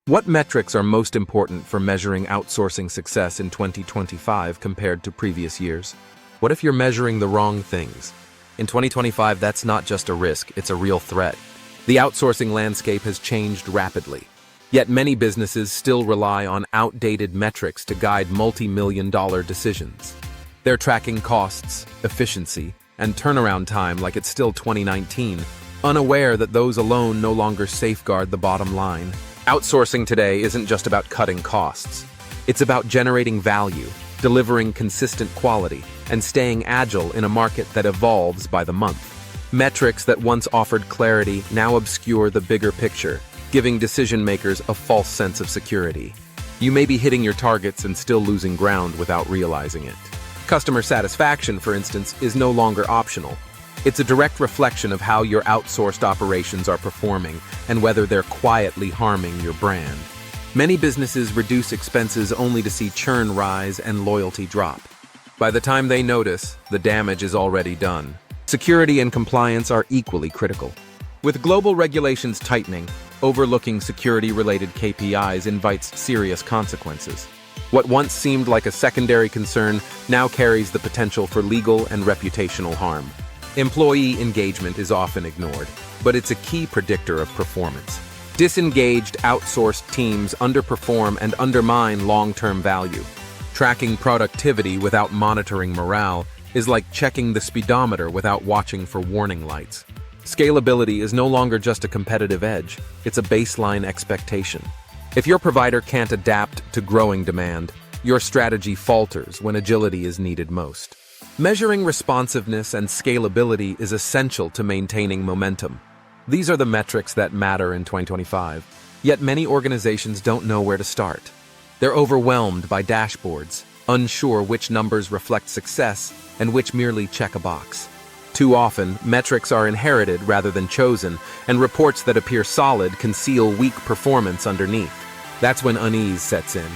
What metrics are most important for measuring outsourcing success in 2025 compared to previous years? What if you're measuring the wrong things? In 2025, that's not just a risk, it's a real threat. The outsourcing landscape has changed rapidly. Yet many businesses still rely on outdated metrics to guide multi-million-dollar decisions. They're tracking costs, efficiency, and turnaround time like it's still 2019, unaware that those alone no longer safeguard the bottom line. Outsourcing today isn't just about cutting costs. It's about generating value, delivering consistent quality, and staying agile in a market that evolves by the month. Metrics that once offered clarity now obscure the bigger picture, giving decision-makers a false sense of security. You may be hitting your targets and still losing ground without realizing it. Customer satisfaction, for instance, is no longer optional. It's a direct reflection of how your outsourced operations are performing and whether they're quietly harming your brand. Many businesses reduce expenses only to see churn rise and loyalty drop. By the time they notice, the damage is already done. Security and compliance are equally critical. With global regulations tightening, overlooking security-related KPIs invites serious consequences. What once seemed like a secondary concern now carries the potential for legal and reputational harm. Employee engagement is often ignored, but it's a key predictor of performance. Disengaged, outsourced teams underperform and undermine long-term value. Tracking productivity without monitoring morale is like checking the speedometer without watching for warning lights. Scalability is no longer just a competitive edge, it's a baseline expectation. If your provider can't adapt to growing demand, your strategy falters when agility is needed most. Measuring responsiveness and scalability is essential to maintaining momentum. These are the metrics that matter in 2025, yet many organizations don't know where to start. They're overwhelmed by dashboards, unsure which numbers reflect success and which merely check a box. Too often, metrics are inherited rather than chosen, and reports that appear solid conceal weak performance underneath. That's when unease sets in.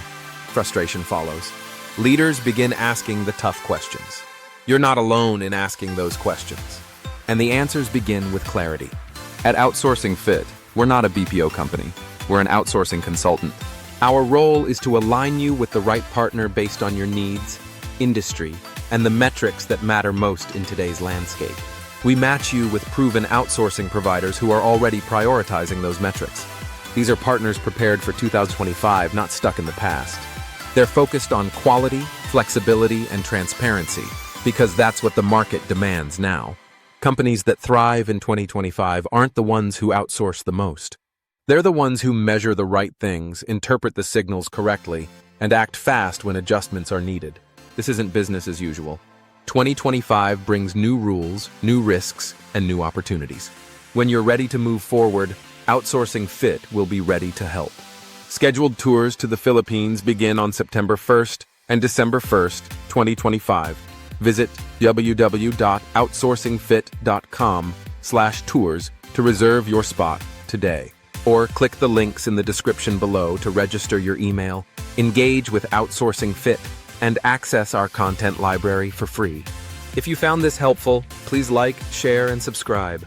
Frustration follows. Leaders begin asking the tough questions. You're not alone in asking those questions. And the answers begin with clarity. At OutsourcingFit, we're not a BPO company. We're an outsourcing consultant. Our role is to align you with the right partner based on your needs, industry, and the metrics that matter most in today's landscape. We match you with proven outsourcing providers who are already prioritizing those metrics. These are partners prepared for 2025, not stuck in the past. They're focused on quality, flexibility, and transparency, because that's what the market demands now. Companies that thrive in 2025 aren't the ones who outsource the most. They're the ones who measure the right things, interpret the signals correctly, and act fast when adjustments are needed. This isn't business as usual. 2025 brings new rules, new risks, and new opportunities. When you're ready to move forward, OutsourcingFit will be ready to help. Scheduled tours to the Philippines begin on September 1st and December 1st, 2025. Visit www.outsourcingfit.com/tours to reserve your spot today. Or click the links in the description below to register your email, engage with OutsourcingFit, and access our content library for free. If you found this helpful, please like, share, and subscribe.